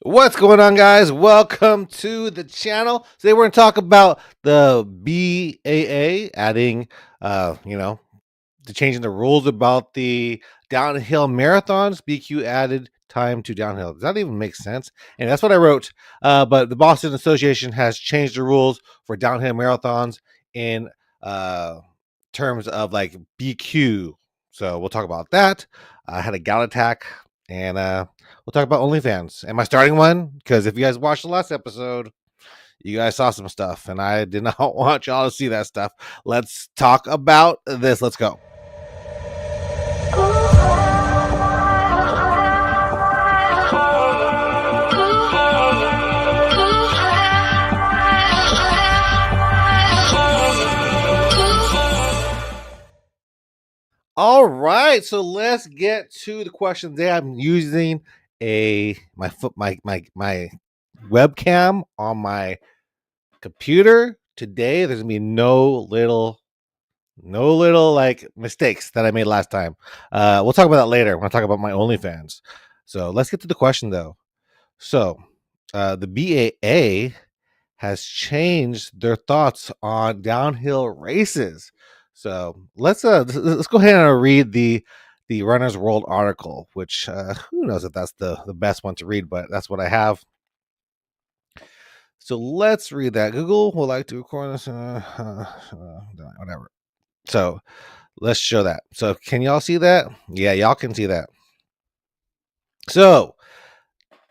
What's going on, guys? Welcome to the channel. Today we're going to talk about the BAA adding, uh, you know, changing the rules about the downhill marathons. BQ added time to downhill. Does that even make sense? And that's what I wrote. But the Boston Association has changed the rules for downhill marathons in uh, terms of like BQ. So we'll talk about that. I had a Gout Attack, and we'll talk about OnlyFans. Am I starting one? Because if you guys watched the last episode, you guys saw some stuff, and I did not want y'all to see that stuff. Let's talk about this. Let's go. All right, so let's get to the question today. I'm using my webcam on my computer today. There's gonna be no little like mistakes that I made last time. We'll talk about that later when I talk about my OnlyFans. So let's get to the question though. So the BAA has changed their thoughts on downhill races. So let's go ahead and read the Runner's World article, which who knows if that's the best one to read, but that's what I have. So let's read that. Google will like to record this. Whatever. So let's show that. So can y'all see that? Yeah, y'all can see that. So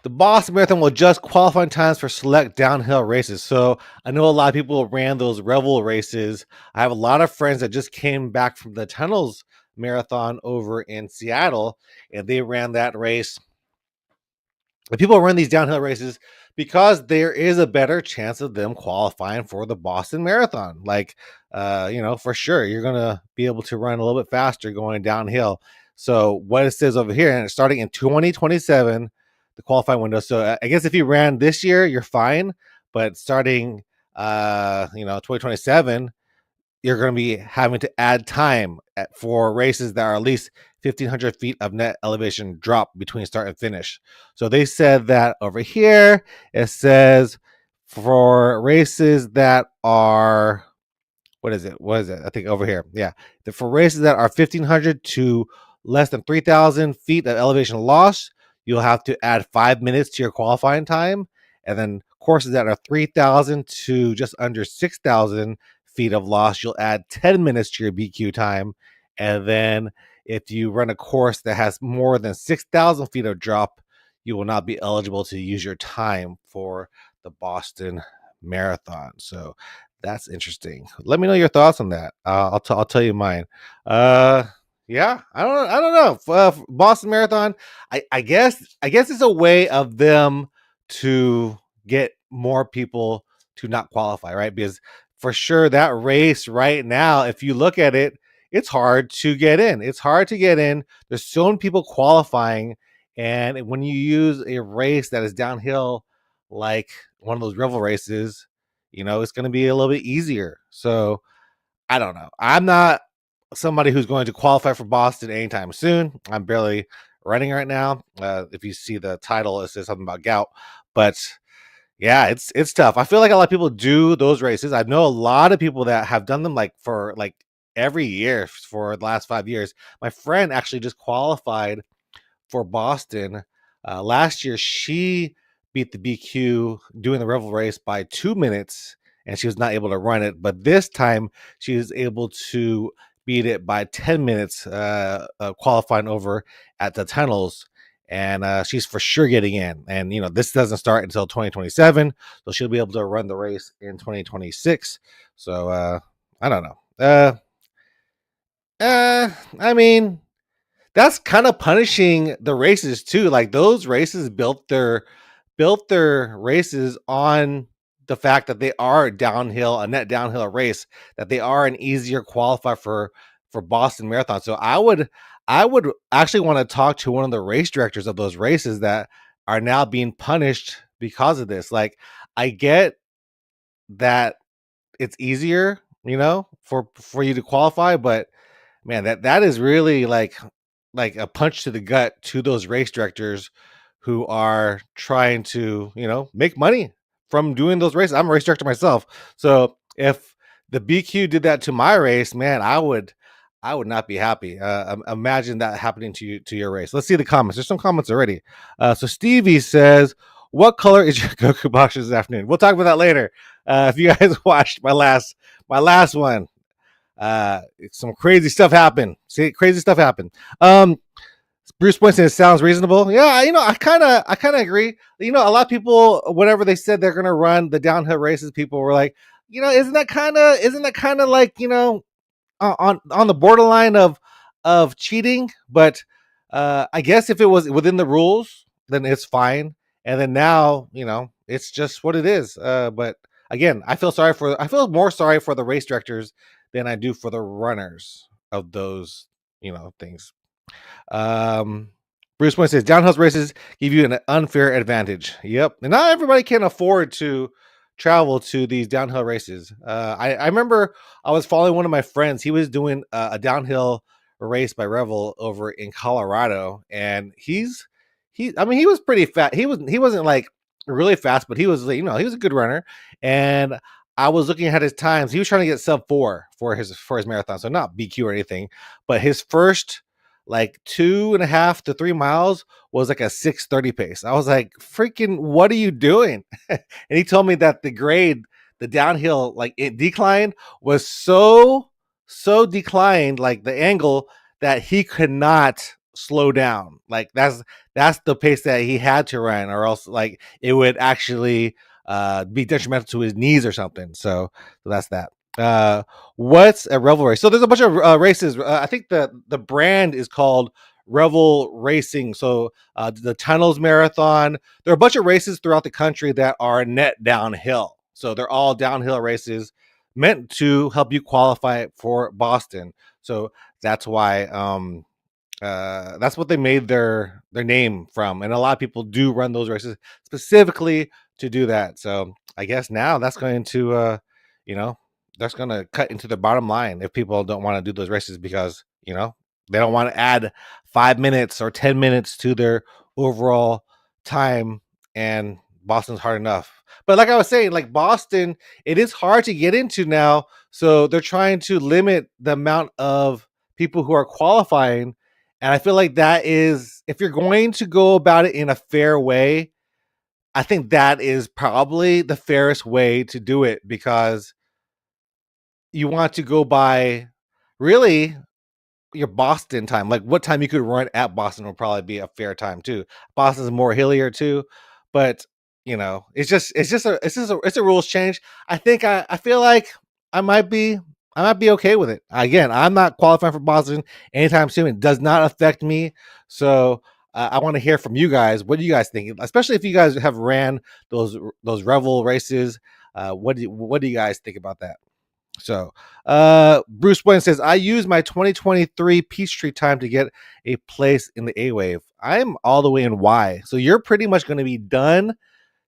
the Boston Marathon will adjust qualifying times for select downhill races. So I know a lot of people ran those Revel races. I have a lot of friends that just came back from the Tunnels Marathon over in Seattle, and they ran that race. And people run these downhill races because there is a better chance of them qualifying for the Boston Marathon. Like, for sure, you're going to be able to run a little bit faster going downhill. So what it says over here, and it's starting in 2027, the qualifying window. So I guess if you ran this year, you're fine. But starting, 2027, you're going to be having to add time for races that are at least 1,500 feet of net elevation drop between start and finish. So they said that over here, it says for races that are, what is it? I think over here. Yeah. For races that are 1,500 to less than 3,000 feet of elevation loss, you'll have to add 5 minutes to your qualifying time. And then courses that are 3,000 to just under 6,000 feet of loss, you'll add 10 minutes to your BQ time. And then if you run a course that has more than 6,000 feet of drop, you will not be eligible to use your time for the Boston Marathon. So that's interesting. Let me know your thoughts on that. I'll tell you mine. Yeah, I don't know. Boston Marathon. I guess it's a way of them to get more people to not qualify, right? Because for sure that race right now, if you look at it, it's hard to get in. It's hard to get in. There's so many people qualifying, and when you use a race that is downhill, like one of those Revel races, it's going to be a little bit easier. So I don't know. I'm not somebody who's going to qualify for Boston anytime soon. I'm barely running right now. If you see the title, it says something about gout, but yeah, it's tough. I feel like a lot of people do those races. I know a lot of people that have done them like for like every year for the last 5 years. My friend actually just qualified for Boston last year. She beat the BQ doing the Revel race by 2 minutes, and she was not able to run it. But this time, she was able to beat it by 10 minutes, qualifying over at the tunnels. And she's for sure getting in. And, this doesn't start until 2027. So she'll be able to run the race in 2026. So I don't know. I mean, that's kind of punishing the races too. Like those races built their races on the fact that they are downhill, a net downhill race, that they are an easier qualifier for Boston Marathon. So I would actually want to talk to one of the race directors of those races that are now being punished because of this. Like I get that it's easier, for you to qualify, but man, that is really like a punch to the gut to those race directors who are trying to, make money from doing those races. I'm a race director myself. So if the BQ did that to my race, man, I would not be happy. Imagine that happening to you, to your race. Let's see the comments. There's some comments already. So Stevie says, "What color is your Goku box this afternoon?" We'll talk about that later. If you guys watched my last one, some crazy stuff happened. See, crazy stuff happened. Bruce Point says it sounds reasonable. Yeah, I kind of agree. A lot of people, whenever they said they're gonna run the downhill races, people were like, isn't that kind of like, on the borderline of cheating? But I guess if it was within the rules, then it's fine. And then now, it's just what it is. But again, I feel more sorry for the race directors than I do for the runners of those, things. Um, Bruce Wayne says downhill races give you an unfair advantage. Yep, and not everybody can afford to travel to these downhill races. I remember I was following one of my friends. He was doing a downhill race by Revel over in Colorado, and I mean, he was pretty fast. He wasn't like really fast, but he was like, he was a good runner. And I was looking at his times. He was trying to get sub 4 for his marathon, so not BQ or anything, but his first like 2.5 to 3 miles was like a 6:30 pace. I was like, freaking, what are you doing? And he told me that the downhill, like it declined, was so declined, like the angle, that he could not slow down. Like that's the pace that he had to run, or else like it would actually be detrimental to his knees or something. So that's that. What's a Revel race? So there's a bunch of races. I think the brand is called Revel Racing. So the Tunnels Marathon. There are a bunch of races throughout the country that are net downhill. So they're all downhill races meant to help you qualify for Boston. So that's why that's what they made their name from, and a lot of people do run those races specifically to do that. So I guess now that's going to you know that's going to cut into the bottom line if people don't want to do those races, because they don't want to add 5 minutes or 10 minutes to their overall time, and Boston's hard enough. But like I was saying, like Boston, it is hard to get into now, so they're trying to limit the amount of people who are qualifying. And I feel like that is, if you're going to go about it in a fair way, I think that is probably the fairest way to do it, because you want to go by really your Boston time. Like what time you could run at Boston would probably be a fair time too. Boston's more hillier too, but it's a rules change. I feel like I might be I might be okay with it. Again, I'm not qualifying for Boston anytime soon. It does not affect me. So I want to hear from you guys. What do you guys think? Especially if you guys have ran those Revel races. What do you guys think about that? So, Bruce Wayne says, I use my 2023 Peachtree time to get a place in the A Wave. I'm all the way in Y. So, you're pretty much going to be done,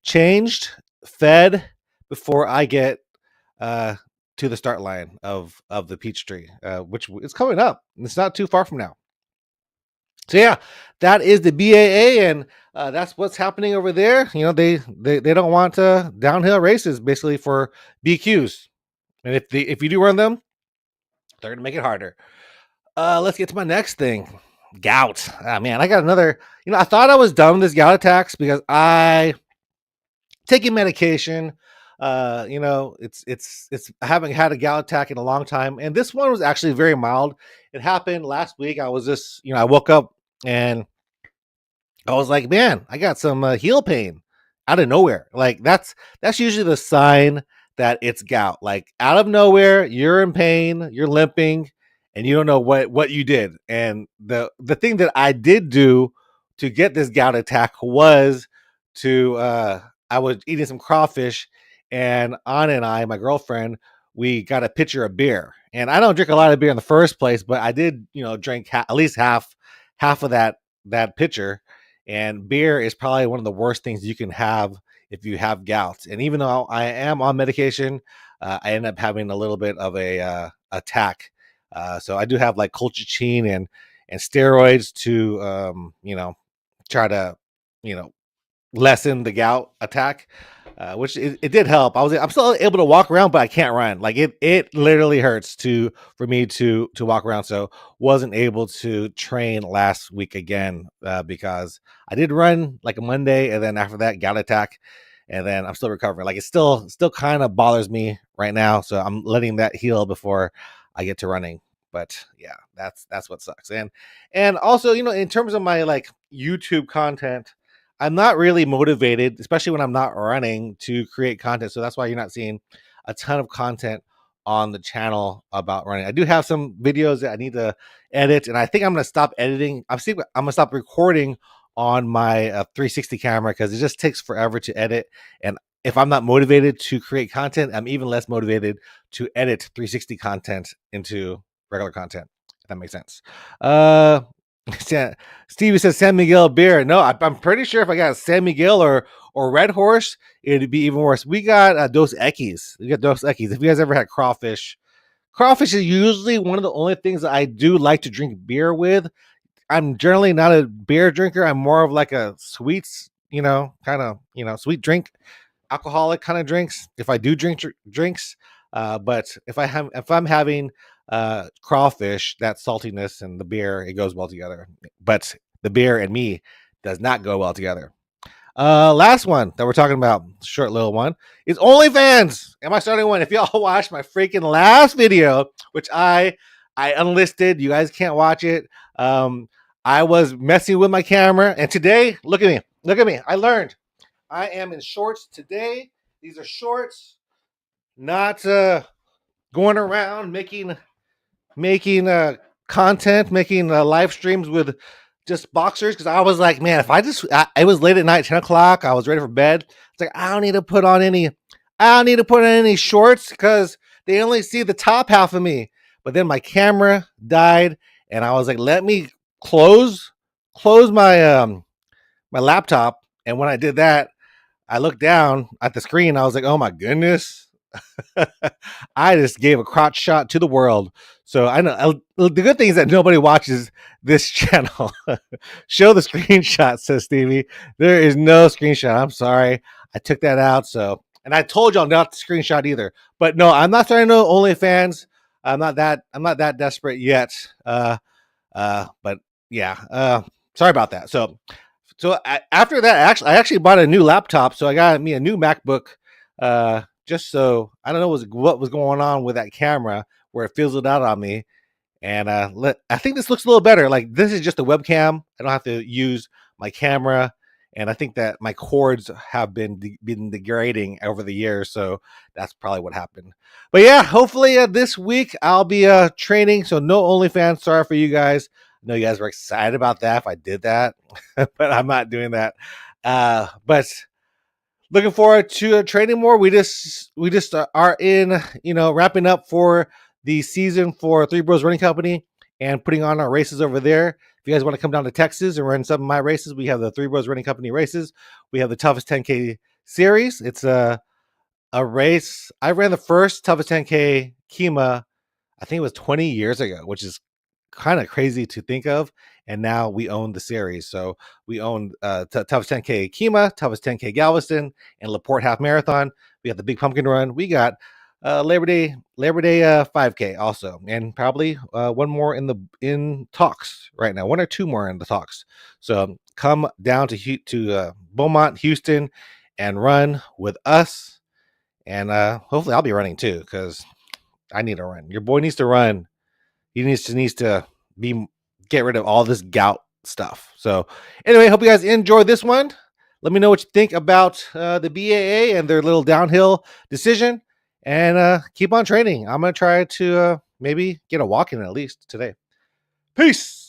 changed, fed before I get to the start line of the Peachtree, which is coming up. It's not too far from now. So yeah, that is the BAA, and that's what's happening over there. They don't want downhill races basically for BQs. And if you do run them, they're gonna make it harder. Let's get to my next thing. Gout. Ah man, I got another. I thought I was done with this gout attacks because I taking medication. It's I haven't had a gout attack in a long time, and this one was actually very mild. It happened last week. I was just, I woke up and I was like, man, I got some heel pain out of nowhere. Like that's usually the sign that it's gout. Like out of nowhere, you're in pain, you're limping, and you don't know what you did. And the thing that I did do to get this gout attack was to I was eating some crawfish, and Anna and I, my girlfriend, we got a pitcher of beer. And I don't drink a lot of beer in the first place, but I did, drink at least half of that pitcher. And beer is probably one of the worst things you can have if you have gout. And even though I am on medication, I end up having a little bit of a attack. So I do have like colchicine and steroids to try to you know, lessen the gout attack, which it did help. I'm still able to walk around, but I can't run. Like it literally hurts for me to walk around. So wasn't able to train last week again because I did run like a Monday, and then after that gout attack, and then I'm still recovering. Like it still kind of bothers me right now, so I'm letting that heal before I get to running. But yeah, that's what sucks. And also, in terms of my like YouTube content, I'm not really motivated, especially when I'm not running, to create content. So that's why you're not seeing a ton of content on the channel about running. I do have some videos that I need to edit, and I think I'm going to stop editing. I'm going to stop recording on my 360 camera because it just takes forever to edit. And if I'm not motivated to create content, I'm even less motivated to edit 360 content into regular content, if that makes sense. Stevie says San Miguel beer. No, I'm pretty sure if I got San Miguel or Red Horse, it'd be even worse. We got Dos Equis. We got Dos Equis. If you guys ever had crawfish, crawfish is usually one of the only things that I do like to drink beer with. I'm generally not a beer drinker. I'm more of like a sweets, kind of, sweet drink, alcoholic kind of drinks. If I do drink drinks, but if I'm having crawfish, that saltiness and the beer, it goes well together. But the beer and me does not go well together. Last one that we're talking about, short little one, is OnlyFans. Am I starting one? If y'all watched my freaking last video, which I unlisted, you guys can't watch it. I was messing with my camera, and today, look at me. I learned. I am in shorts today. These are shorts, not going around making content, making live streams with just boxers, because I was like, man, if it was late at night, 10 o'clock, I was ready for bed. It's like, I don't need to put on any shorts because they only see the top half of me. But then my camera died, and I was like, let me close my my laptop. And when I did that, I looked down at the screen. I was like, oh my goodness. I just gave a crotch shot to the world. So I know the good thing is that nobody watches this channel. Show the screenshot, says Stevie. There is no screenshot. I'm sorry. I took that out. So, and I told y'all not to screenshot either. But no, I'm not starting no OnlyFans. I'm not that desperate yet. But yeah. Sorry about that. So after that, I actually bought a new laptop. So I got me a new MacBook. Just so I don't know what was going on with that camera where it fizzled out on me. And I think this looks a little better. Like this is just a webcam. I don't have to use my camera. And I think that my cords have been degrading over the years. So that's probably what happened. But yeah, hopefully this week I'll be training. So no OnlyFans. Sorry for you guys. I know you guys were excited about that if I did that. But I'm not doing that. But looking forward to training more. We just are in, wrapping up for the season for Three Bros Running Company and putting on our races over there. If you guys want to come down to Texas and run some of my races, we have the Three Bros Running Company races. We have the toughest 10K series. It's a race. I ran the first toughest 10K Kima, I think it was 20 years ago, which is kind of crazy to think of. And now we own the series. So we own toughest 10K Kima, toughest 10K Galveston, and LaPorte Half Marathon. We got the Big Pumpkin Run. We got Labor Day 5K also, and probably one more in talks right now, one or two more in the talks. So come down to Beaumont, Houston, and run with us. And hopefully I'll be running too, because I need to run. Your boy needs to run. He needs to get rid of all this gout stuff. So anyway, hope you guys enjoyed this one. Let me know what you think about the BAA and their little downhill decision, and keep on training. I'm going to try to maybe get a walk in at least today. Peace.